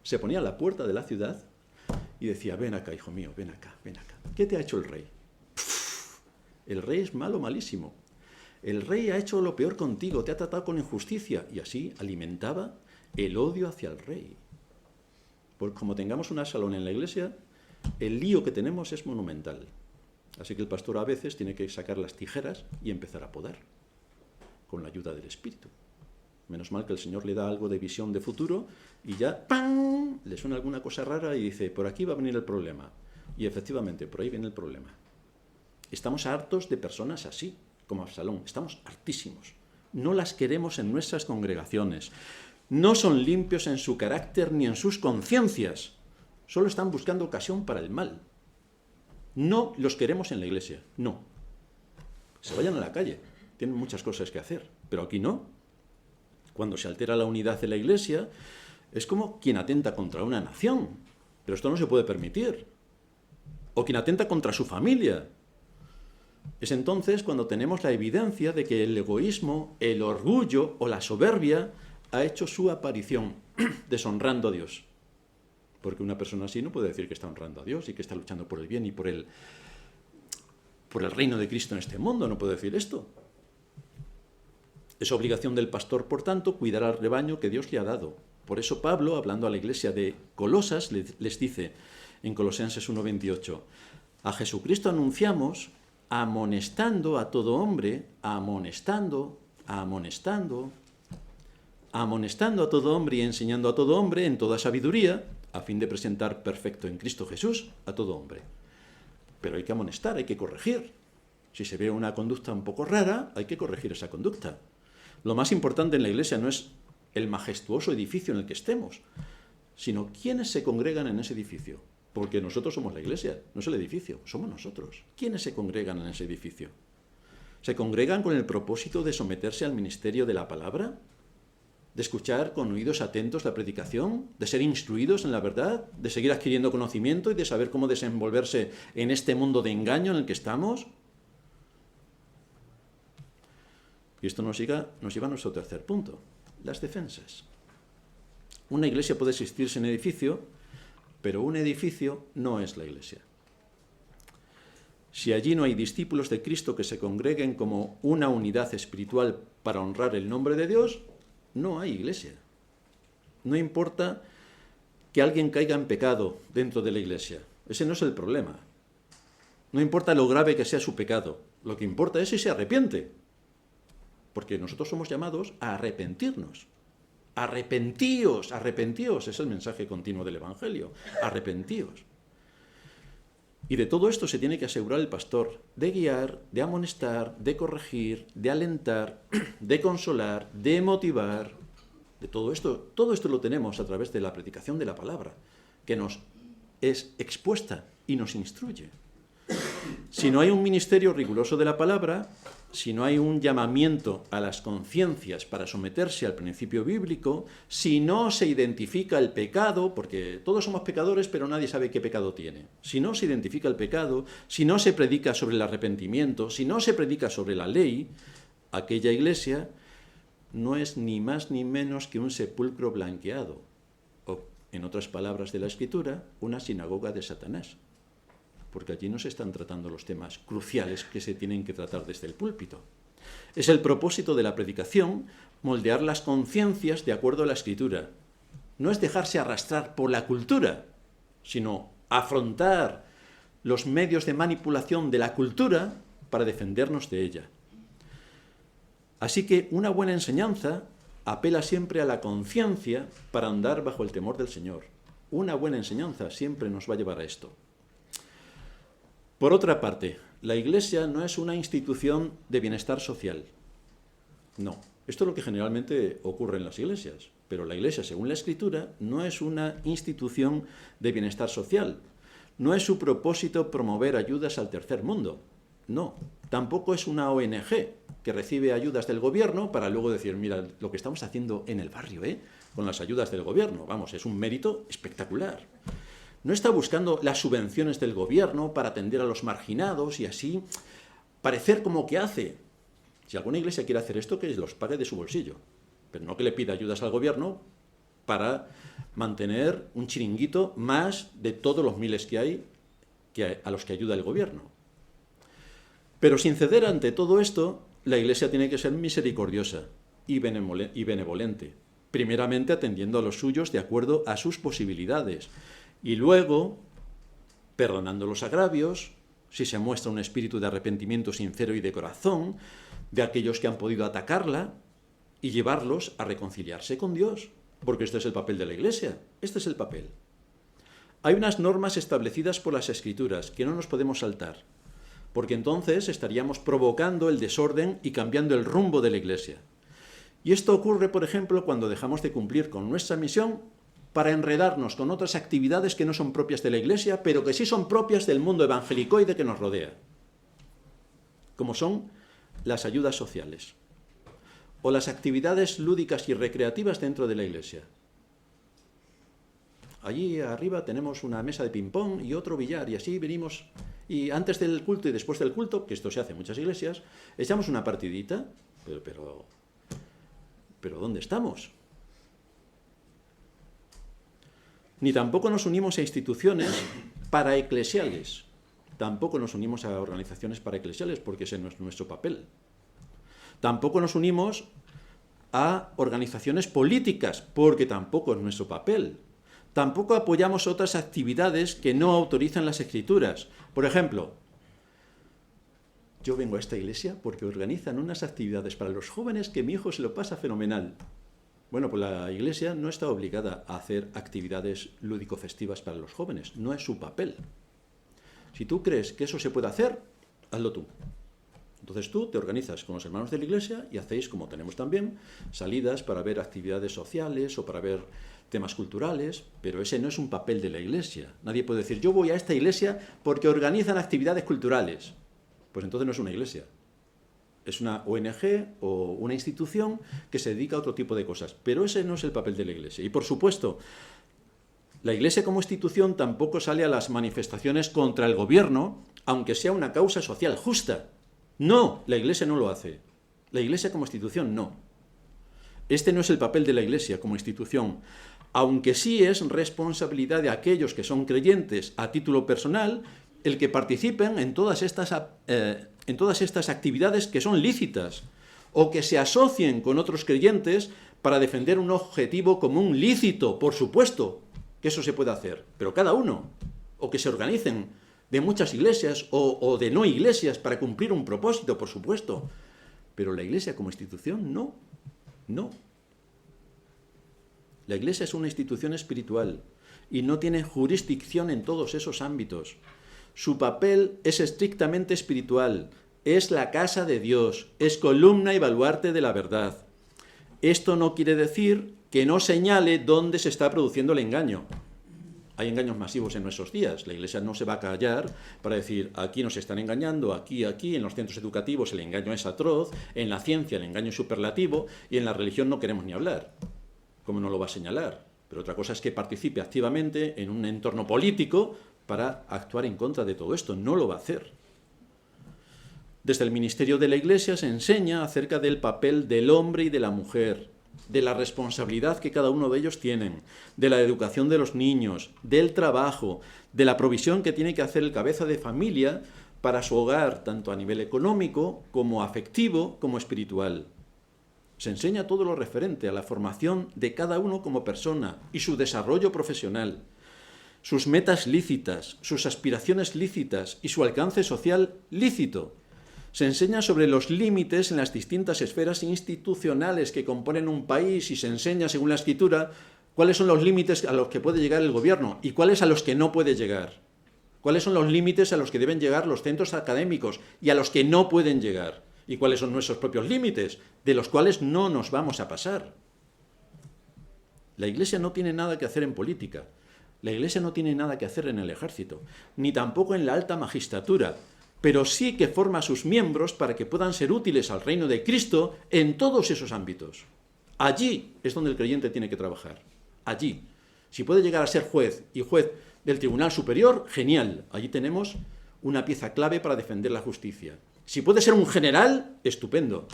Se ponía a la puerta de la ciudad y decía, ven acá, hijo mío, ven acá, ven acá. ¿Qué te ha hecho el rey? El rey es malo, malísimo. El rey ha hecho lo peor contigo, te ha tratado con injusticia. Y así alimentaba el odio hacia el rey. Porque como tengamos un Absalón en la iglesia, el lío que tenemos es monumental. Así que el pastor a veces tiene que sacar las tijeras y empezar a podar, con la ayuda del Espíritu. Menos mal que el Señor le da algo de visión de futuro y ya, ¡pam!, le suena alguna cosa rara y dice, por aquí va a venir el problema. Y efectivamente, por ahí viene el problema. Estamos hartos de personas así, como Absalón. Estamos hartísimos. No las queremos en nuestras congregaciones. No son limpios en su carácter ni en sus conciencias. Solo están buscando ocasión para el mal. No los queremos en la iglesia, no. Se vayan a la calle, tienen muchas cosas que hacer, pero aquí no. Cuando se altera la unidad de la iglesia, es como quien atenta contra una nación. Pero esto no se puede permitir. O quien atenta contra su familia. Es entonces cuando tenemos la evidencia de que el egoísmo, el orgullo o la soberbia ha hecho su aparición, deshonrando a Dios. porque una persona así no puede decir que está honrando a Dios y que está luchando por el bien y por el reino de Cristo en este mundo. No puede decir esto. Es obligación del pastor, por tanto, cuidar al rebaño que Dios le ha dado. Por eso Pablo, hablando a la iglesia de Colosas, les dice en Colosenses 1:28, a Jesucristo anunciamos amonestando a todo hombre, amonestando a todo hombre y enseñando a todo hombre en toda sabiduría, a fin de presentar perfecto en Cristo Jesús a todo hombre. Pero hay que amonestar, hay que corregir. Si se ve una conducta un poco rara, hay que corregir esa conducta. Lo más importante en la iglesia no es el majestuoso edificio en el que estemos, sino quiénes se congregan en ese edificio. Porque nosotros somos la iglesia, no es el edificio, somos nosotros. ¿Quiénes se congregan en ese edificio? ¿Se congregan con el propósito de someterse al ministerio de la palabra? ¿De escuchar con oídos atentos la predicación? ¿De ser instruidos en la verdad? ¿De seguir adquiriendo conocimiento y de saber cómo desenvolverse en este mundo de engaño en el que estamos? Y esto nos lleva a nuestro tercer punto, las defensas. Una iglesia puede existir sin edificio, pero un edificio no es la iglesia. Si allí no hay discípulos de Cristo que se congreguen como una unidad espiritual para honrar el nombre de Dios, no hay iglesia. No importa que alguien caiga en pecado dentro de la iglesia. Ese no es el problema. No importa lo grave que sea su pecado. Lo que importa es si se arrepiente. Porque nosotros somos llamados a arrepentirnos. Arrepentíos, arrepentíos, es el mensaje continuo del Evangelio. Arrepentíos. Y de todo esto se tiene que asegurar el pastor, de guiar, de amonestar, de corregir, de alentar, de consolar, de motivar. De todo esto lo tenemos a través de la predicación de la palabra, que nos es expuesta y nos instruye. Si no hay un ministerio riguroso de la palabra, si no hay un llamamiento a las conciencias para someterse al principio bíblico, si no se identifica el pecado, porque todos somos pecadores, pero nadie sabe qué pecado tiene. Si no se identifica el pecado, si no se predica sobre el arrepentimiento, si no se predica sobre la ley, aquella iglesia no es ni más ni menos que un sepulcro blanqueado, o, en otras palabras de la Escritura, una sinagoga de Satanás. Porque allí no se están tratando los temas cruciales que se tienen que tratar desde el púlpito. Es el propósito de la predicación moldear las conciencias de acuerdo a la Escritura. No es dejarse arrastrar por la cultura, sino afrontar los medios de manipulación de la cultura para defendernos de ella. Así que una buena enseñanza apela siempre a la conciencia para andar bajo el temor del Señor. Una buena enseñanza siempre nos va a llevar a esto. Por otra parte, la Iglesia no es una institución de bienestar social. No, esto es lo que generalmente ocurre en las iglesias. Pero la Iglesia, según la Escritura, no es una institución de bienestar social. No es su propósito promover ayudas al tercer mundo. No, tampoco es una ONG que recibe ayudas del gobierno para luego decir, mira, lo que estamos haciendo en el barrio, con las ayudas del gobierno. Vamos, es un mérito espectacular. No está buscando las subvenciones del gobierno para atender a los marginados y así parecer como que hace. Si alguna iglesia quiere hacer esto, que los pague de su bolsillo, pero no que le pida ayudas al gobierno para mantener un chiringuito más de todos los miles que hay a los que ayuda el gobierno. Pero sin ceder ante todo esto, la iglesia tiene que ser misericordiosa y benevolente, primeramente atendiendo a los suyos de acuerdo a sus posibilidades, y luego, perdonando los agravios, si se muestra un espíritu de arrepentimiento sincero y de corazón, de aquellos que han podido atacarla, y llevarlos a reconciliarse con Dios, porque este es el papel de la Iglesia, este es el papel. Hay unas normas establecidas por las Escrituras que no nos podemos saltar, porque entonces estaríamos provocando el desorden y cambiando el rumbo de la Iglesia. Y esto ocurre, por ejemplo, cuando dejamos de cumplir con nuestra misión para enredarnos con otras actividades que no son propias de la Iglesia, pero que sí son propias del mundo evangelicoide que nos rodea, como son las ayudas sociales o las actividades lúdicas y recreativas dentro de la Iglesia. Allí arriba tenemos una mesa de ping-pong y otro billar, y así venimos, y antes del culto y después del culto, que esto se hace en muchas iglesias, echamos una partidita, pero ¿dónde estamos? Ni tampoco nos unimos a instituciones paraeclesiales. Tampoco nos unimos a organizaciones paraeclesiales, porque ese no es nuestro papel. Tampoco nos unimos a organizaciones políticas, porque tampoco es nuestro papel. Tampoco apoyamos otras actividades que no autorizan las Escrituras. Por ejemplo, yo vengo a esta iglesia porque organizan unas actividades para los jóvenes que mi hijo se lo pasa fenomenal. Bueno, pues la iglesia no está obligada a hacer actividades lúdico-festivas para los jóvenes. No es su papel. Si tú crees que eso se puede hacer, hazlo tú. Entonces tú te organizas con los hermanos de la iglesia y hacéis, como tenemos también, salidas para ver actividades sociales o para ver temas culturales, pero ese no es un papel de la iglesia. Nadie puede decir, yo voy a esta iglesia porque organizan actividades culturales. Pues entonces no es una iglesia. Es una ONG o una institución que se dedica a otro tipo de cosas. Pero ese no es el papel de la iglesia. Y por supuesto, la iglesia como institución tampoco sale a las manifestaciones contra el gobierno, aunque sea una causa social justa. No, la iglesia no lo hace. La iglesia como institución no. Este no es el papel de la iglesia como institución, aunque sí es responsabilidad de aquellos que son creyentes a título personal el que participen en todas estas actividades que son lícitas o que se asocien con otros creyentes para defender un objetivo común lícito, por supuesto que eso se puede hacer, pero cada uno, o que se organicen de muchas iglesias o de no iglesias para cumplir un propósito, por supuesto, pero la iglesia como institución no. La iglesia es una institución espiritual y no tiene jurisdicción en todos esos ámbitos. Su papel es estrictamente espiritual, es la casa de Dios, es columna y baluarte de la verdad. Esto no quiere decir que no señale dónde se está produciendo el engaño. Hay engaños masivos en nuestros días. La iglesia no se va a callar para decir, aquí nos están engañando, aquí, en los centros educativos el engaño es atroz, en la ciencia el engaño es superlativo y en la religión no queremos ni hablar. ¿Cómo no lo va a señalar? Pero otra cosa es que participe activamente en un entorno político para actuar en contra de todo esto. No lo va a hacer. Desde el ministerio de la iglesia se enseña acerca del papel del hombre y de la mujer, de la responsabilidad que cada uno de ellos tienen, de la educación de los niños, del trabajo, de la provisión que tiene que hacer el cabeza de familia para su hogar, tanto a nivel económico, como afectivo, como espiritual. Se enseña todo lo referente a la formación de cada uno como persona y su desarrollo profesional, sus metas lícitas, sus aspiraciones lícitas y su alcance social lícito. Se enseña sobre los límites en las distintas esferas institucionales que componen un país y se enseña, según la Escritura, cuáles son los límites a los que puede llegar el gobierno y cuáles a los que no puede llegar. Cuáles son los límites a los que deben llegar los centros académicos y a los que no pueden llegar. Y cuáles son nuestros propios límites, de los cuales no nos vamos a pasar. La Iglesia no tiene nada que hacer en política. La Iglesia no tiene nada que hacer en el ejército, ni tampoco en la alta magistratura, pero sí que forma a sus miembros para que puedan ser útiles al reino de Cristo en todos esos ámbitos. Allí es donde el creyente tiene que trabajar. Allí. Si puede llegar a ser juez y juez del Tribunal Superior, genial. Allí tenemos una pieza clave para defender la justicia. Si puede ser un general, estupendo.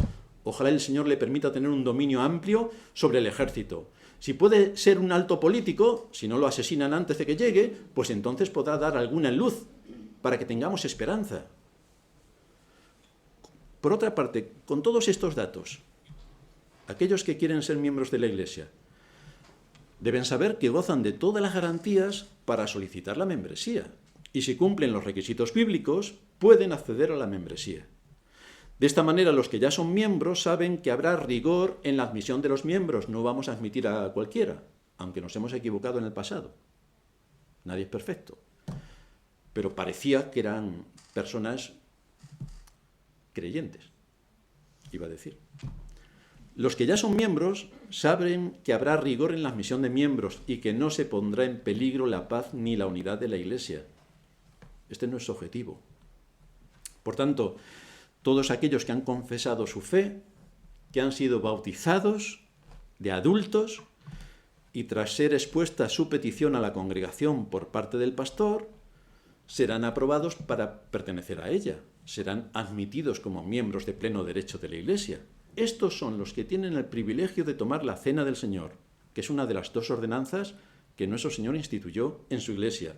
Ojalá el Señor le permita tener un dominio amplio sobre el ejército. Si puede ser un alto político, si no lo asesinan antes de que llegue, pues entonces podrá dar alguna luz para que tengamos esperanza. Por otra parte, con todos estos datos, aquellos que quieren ser miembros de la Iglesia deben saber que gozan de todas las garantías para solicitar la membresía. Y si cumplen los requisitos bíblicos, pueden acceder a la membresía. De esta manera, los que ya son miembros saben que habrá rigor en la admisión de los miembros. No vamos a admitir a cualquiera, aunque nos hemos equivocado en el pasado. Nadie es perfecto. Pero parecía que eran personas creyentes, iba a decir. Los que ya son miembros saben que habrá rigor en la admisión de miembros y que no se pondrá en peligro la paz ni la unidad de la Iglesia. Este no es su objetivo. Por tanto, todos aquellos que han confesado su fe, que han sido bautizados de adultos y tras ser expuesta su petición a la congregación por parte del pastor, serán aprobados para pertenecer a ella, serán admitidos como miembros de pleno derecho de la Iglesia. Estos son los que tienen el privilegio de tomar la cena del Señor, que es una de las dos ordenanzas que nuestro Señor instituyó en su Iglesia.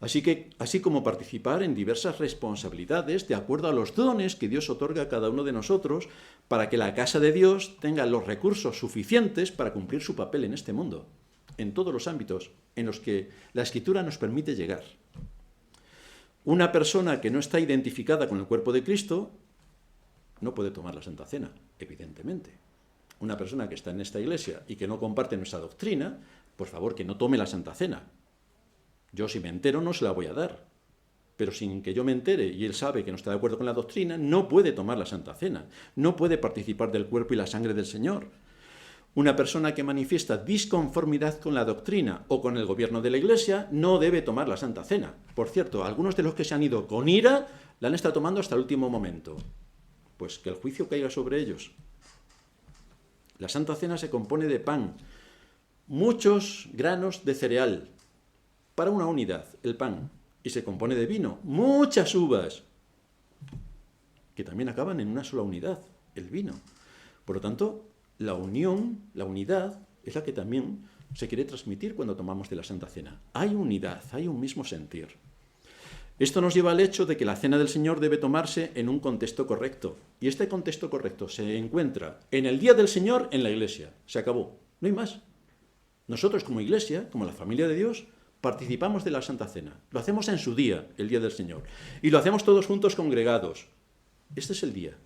Así como participar en diversas responsabilidades de acuerdo a los dones que Dios otorga a cada uno de nosotros para que la casa de Dios tenga los recursos suficientes para cumplir su papel en este mundo, en todos los ámbitos en los que la Escritura nos permite llegar. Una persona que no está identificada con el cuerpo de Cristo no puede tomar la Santa Cena, evidentemente. Una persona que está en esta iglesia y que no comparte nuestra doctrina, por favor, que no tome la Santa Cena. Yo, si me entero, no se la voy a dar. Pero sin que yo me entere y él sabe que no está de acuerdo con la doctrina, no puede tomar la Santa Cena, no puede participar del cuerpo y la sangre del Señor. Una persona que manifiesta disconformidad con la doctrina o con el gobierno de la Iglesia no debe tomar la Santa Cena. Por cierto, algunos de los que se han ido con ira la han estado tomando hasta el último momento. Pues que el juicio caiga sobre ellos. La Santa Cena se compone de pan, muchos granos de cereal, para una unidad, el pan, y se compone de vino, muchas uvas, que también acaban en una sola unidad, el vino. Por lo tanto, la unión, la unidad, es la que también se quiere transmitir cuando tomamos de la Santa Cena. Hay unidad, hay un mismo sentir. Esto nos lleva al hecho de que la Cena del Señor debe tomarse en un contexto correcto. Y este contexto correcto se encuentra en el día del Señor en la Iglesia. Se acabó. No hay más. Nosotros como Iglesia, como la familia de Dios, participamos de la Santa Cena. Lo hacemos en su día, el día del Señor. Y lo hacemos todos juntos congregados. Este es el día.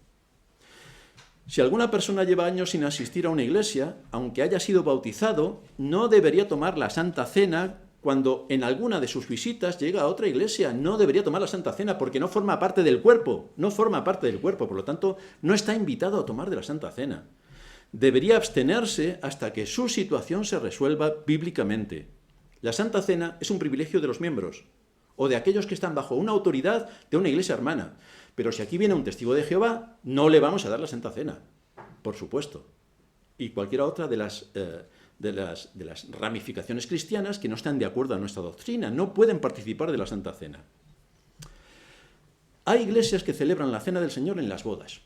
Si alguna persona lleva años sin asistir a una iglesia, aunque haya sido bautizado, no debería tomar la Santa Cena cuando en alguna de sus visitas llega a otra iglesia. No debería tomar la Santa Cena porque no forma parte del cuerpo. No forma parte del cuerpo, por lo tanto, no está invitado a tomar de la Santa Cena. Debería abstenerse hasta que su situación se resuelva bíblicamente. La Santa Cena es un privilegio de los miembros o de aquellos que están bajo una autoridad de una iglesia hermana. Pero si aquí viene un testigo de Jehová, no le vamos a dar la Santa Cena, por supuesto. Y cualquier otra de las ramificaciones cristianas que no están de acuerdo a nuestra doctrina, no pueden participar de la Santa Cena. Hay iglesias que celebran la Cena del Señor en las bodas.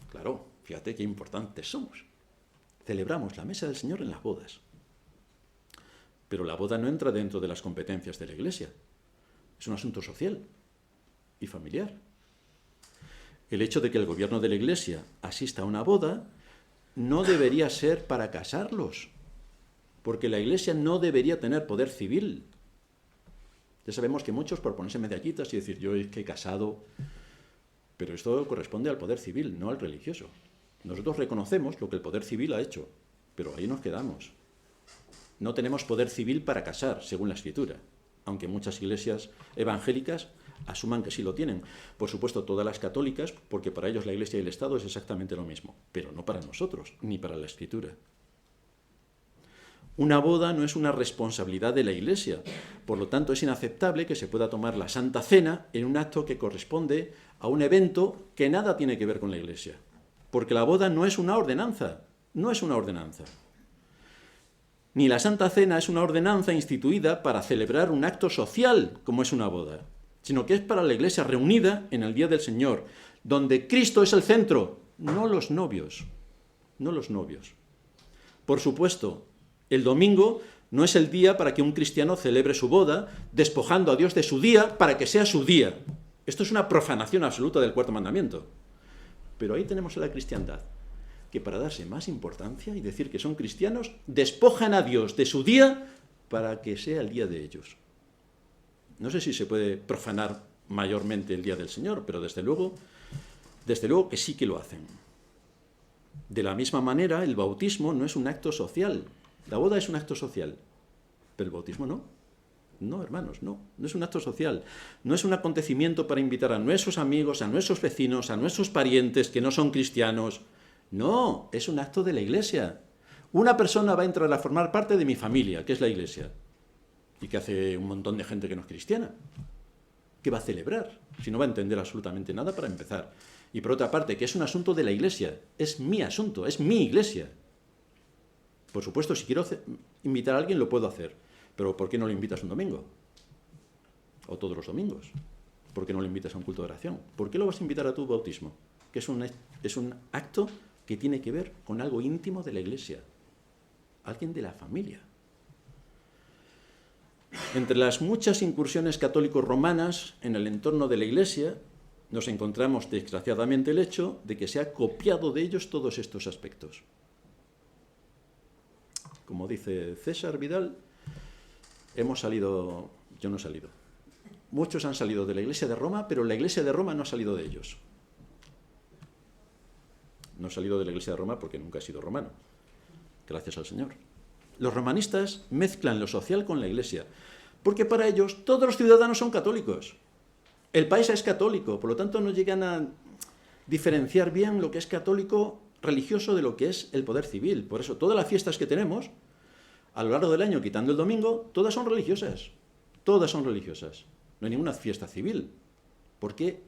Claro, fíjate qué importantes somos. Celebramos la mesa del Señor en las bodas. Pero la boda no entra dentro de las competencias de la Iglesia. Es un asunto social y familiar. El hecho de que el gobierno de la Iglesia asista a una boda no debería ser para casarlos, porque la Iglesia no debería tener poder civil. Ya sabemos que muchos, por ponerse medallitas y decir, yo es que he casado, pero esto corresponde al poder civil, no al religioso. Nosotros reconocemos lo que el poder civil ha hecho, pero ahí nos quedamos. No tenemos poder civil para casar, según la Escritura, aunque muchas iglesias evangélicas asuman que sí lo tienen. Por supuesto, todas las católicas, porque para ellos la Iglesia y el Estado es exactamente lo mismo, pero no para nosotros, ni para la Escritura. Una boda no es una responsabilidad de la Iglesia, por lo tanto es inaceptable que se pueda tomar la Santa Cena en un acto que corresponde a un evento que nada tiene que ver con la Iglesia, porque la boda no es una ordenanza, no es una ordenanza. Ni la Santa Cena es una ordenanza instituida para celebrar un acto social como es una boda, sino que es para la Iglesia reunida en el día del Señor, donde Cristo es el centro, no los novios, no los novios. Por supuesto, el domingo no es el día para que un cristiano celebre su boda, despojando a Dios de su día para que sea su día. Esto es una profanación absoluta del cuarto mandamiento. Pero ahí tenemos a la cristiandad, que para darse más importancia y decir que son cristianos, despojan a Dios de su día para que sea el día de ellos. No sé si se puede profanar mayormente el día del Señor, pero desde luego que sí que lo hacen. De la misma manera, el bautismo no es un acto social. La boda es un acto social, pero el bautismo no. No, hermanos, no es un acto social. No es un acontecimiento para invitar a nuestros amigos, a nuestros vecinos, a nuestros parientes que no son cristianos. No, es un acto de la Iglesia. Una persona va a entrar a formar parte de mi familia, que es la Iglesia, y que hace un montón de gente que no es cristiana. ¿Qué va a celebrar? Si no va a entender absolutamente nada para empezar. Y por otra parte, que es un asunto de la Iglesia. Es mi asunto, es mi Iglesia. Por supuesto, si quiero invitar a alguien, lo puedo hacer. Pero ¿por qué no lo invitas un domingo? O todos los domingos. ¿Por qué no lo invitas a un culto de oración? ¿Por qué lo vas a invitar a tu bautismo? Que es un acto que tiene que ver con algo íntimo de la Iglesia. Alguien de la familia. Entre las muchas incursiones católico-romanas en el entorno de la Iglesia, nos encontramos desgraciadamente el hecho de que se ha copiado de ellos todos estos aspectos. Como dice César Vidal, yo no he salido. Muchos han salido de la Iglesia de Roma, pero la Iglesia de Roma no ha salido de ellos. No he salido de la Iglesia de Roma porque nunca he sido romano, gracias al Señor. Los romanistas mezclan lo social con la Iglesia, porque para ellos todos los ciudadanos son católicos. El país es católico, por lo tanto no llegan a diferenciar bien lo que es católico religioso de lo que es el poder civil. Por eso todas las fiestas que tenemos a lo largo del año, quitando el domingo, todas son religiosas. Todas son religiosas. No hay ninguna fiesta civil, porque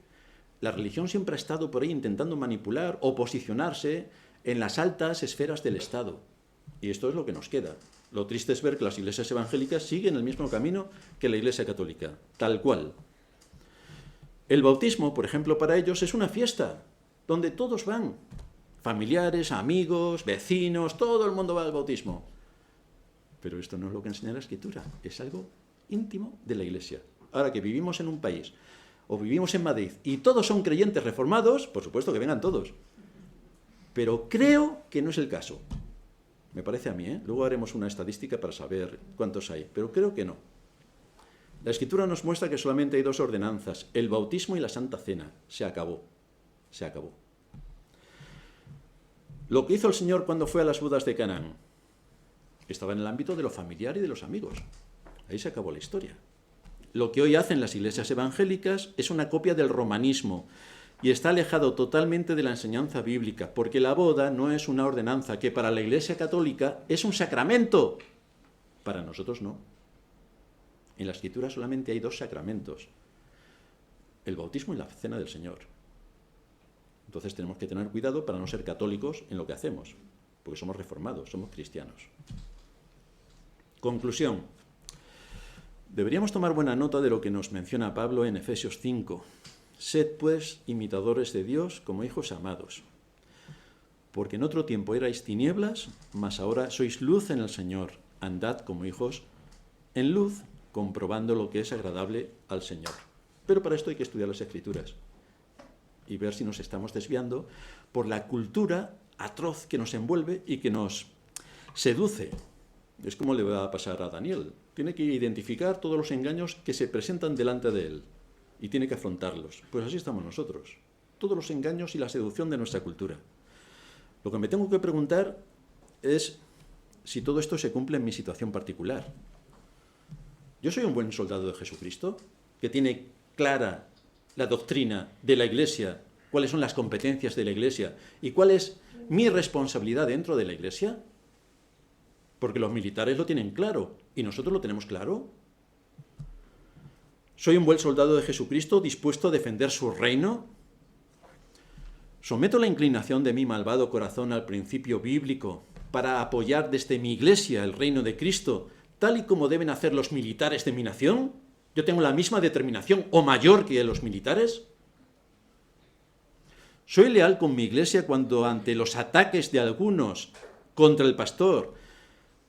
la religión siempre ha estado por ahí intentando manipular o posicionarse en las altas esferas del Estado. Y esto es lo que nos queda. Lo triste es ver que las iglesias evangélicas siguen el mismo camino que la Iglesia católica, tal cual. El bautismo, por ejemplo, para ellos es una fiesta, donde todos van. Familiares, amigos, vecinos, todo el mundo va al bautismo. Pero esto no es lo que enseña la Escritura, es algo íntimo de la Iglesia. Ahora que vivimos en un país, o vivimos en Madrid, y todos son creyentes reformados, por supuesto que vengan todos. Pero creo que no es el caso. Me parece a mí, ¿eh? Luego haremos una estadística para saber cuántos hay, pero creo que no. La Escritura nos muestra que solamente hay dos ordenanzas, el bautismo y la Santa Cena. Se acabó. Se acabó. Lo que hizo el Señor cuando fue a las bodas de Canaán estaba en el ámbito de lo familiar y de los amigos. Ahí se acabó la historia. Lo que hoy hacen las iglesias evangélicas es una copia del romanismo y está alejado totalmente de la enseñanza bíblica, porque la boda no es una ordenanza que para la Iglesia católica es un sacramento. Para nosotros no. En la Escritura solamente hay dos sacramentos, el bautismo y la cena del Señor. Entonces tenemos que tener cuidado para no ser católicos en lo que hacemos, porque somos reformados, somos cristianos. Conclusión. Deberíamos tomar buena nota de lo que nos menciona Pablo en Efesios 5. Sed, pues, imitadores de Dios como hijos amados. Porque en otro tiempo erais tinieblas, mas ahora sois luz en el Señor. Andad como hijos en luz, comprobando lo que es agradable al Señor. Pero para esto hay que estudiar las Escrituras y ver si nos estamos desviando por la cultura atroz que nos envuelve y que nos seduce. Es como le va a pasar a Daniel. Tiene que identificar todos los engaños que se presentan delante de él y tiene que afrontarlos. Pues así estamos nosotros. Todos los engaños y la seducción de nuestra cultura. Lo que me tengo que preguntar es si todo esto se cumple en mi situación particular. ¿Yo soy un buen soldado de Jesucristo, que tiene clara la doctrina de la Iglesia, cuáles son las competencias de la Iglesia y cuál es mi responsabilidad dentro de la Iglesia? Porque los militares lo tienen claro y nosotros lo tenemos claro. ¿Soy un buen soldado de Jesucristo dispuesto a defender su reino? ¿Someto la inclinación de mi malvado corazón al principio bíblico para apoyar desde mi Iglesia el reino de Cristo, tal y como deben hacer los militares de mi nación? ¿Yo tengo la misma determinación o mayor que los militares? ¿Soy leal con mi Iglesia cuando ante los ataques de algunos contra el pastor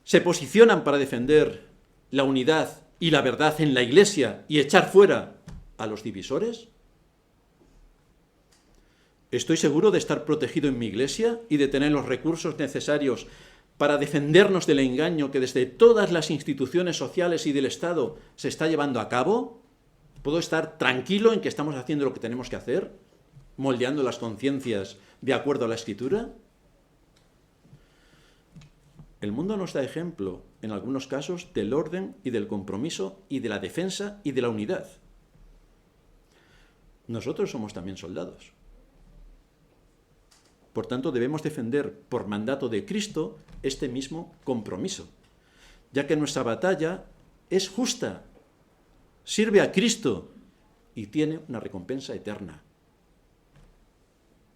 se posicionan para defender la unidad y la verdad en la Iglesia y echar fuera a los divisores? ¿Estoy seguro de estar protegido en mi Iglesia y de tener los recursos necesarios para defendernos del engaño que desde todas las instituciones sociales y del Estado se está llevando a cabo? ¿Puedo estar tranquilo en que estamos haciendo lo que tenemos que hacer, moldeando las conciencias de acuerdo a la Escritura? El mundo nos da ejemplo, en algunos casos, del orden y del compromiso y de la defensa y de la unidad. Nosotros somos también soldados. Por tanto, debemos defender por mandato de Cristo este mismo compromiso, ya que nuestra batalla es justa, sirve a Cristo y tiene una recompensa eterna.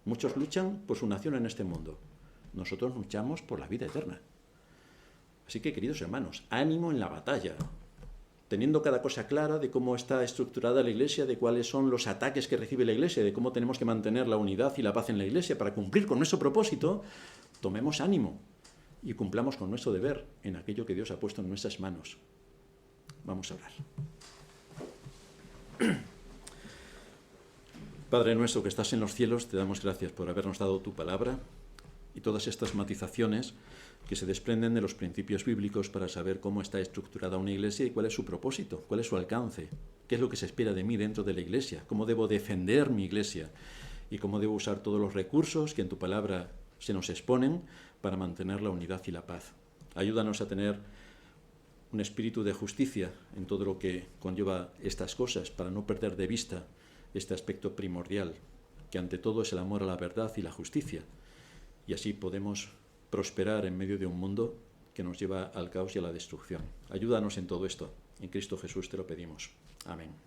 Muchos luchan por su nación en este mundo. Nosotros luchamos por la vida eterna. Así que, queridos hermanos, ánimo en la batalla, teniendo cada cosa clara de cómo está estructurada la Iglesia, de cuáles son los ataques que recibe la Iglesia, de cómo tenemos que mantener la unidad y la paz en la Iglesia para cumplir con nuestro propósito. Tomemos ánimo y cumplamos con nuestro deber en aquello que Dios ha puesto en nuestras manos. Vamos a orar. Padre nuestro que estás en los cielos, te damos gracias por habernos dado tu palabra y todas estas matizaciones que se desprenden de los principios bíblicos para saber cómo está estructurada una iglesia y cuál es su propósito, cuál es su alcance, qué es lo que se espera de mí dentro de la iglesia, cómo debo defender mi iglesia y cómo debo usar todos los recursos que en tu palabra se nos exponen para mantener la unidad y la paz. Ayúdanos a tener un espíritu de justicia en todo lo que conlleva estas cosas, para no perder de vista este aspecto primordial, que ante todo es el amor a la verdad y la justicia, y así podemos prosperar en medio de un mundo que nos lleva al caos y a la destrucción. Ayúdanos en todo esto. En Cristo Jesús te lo pedimos. Amén.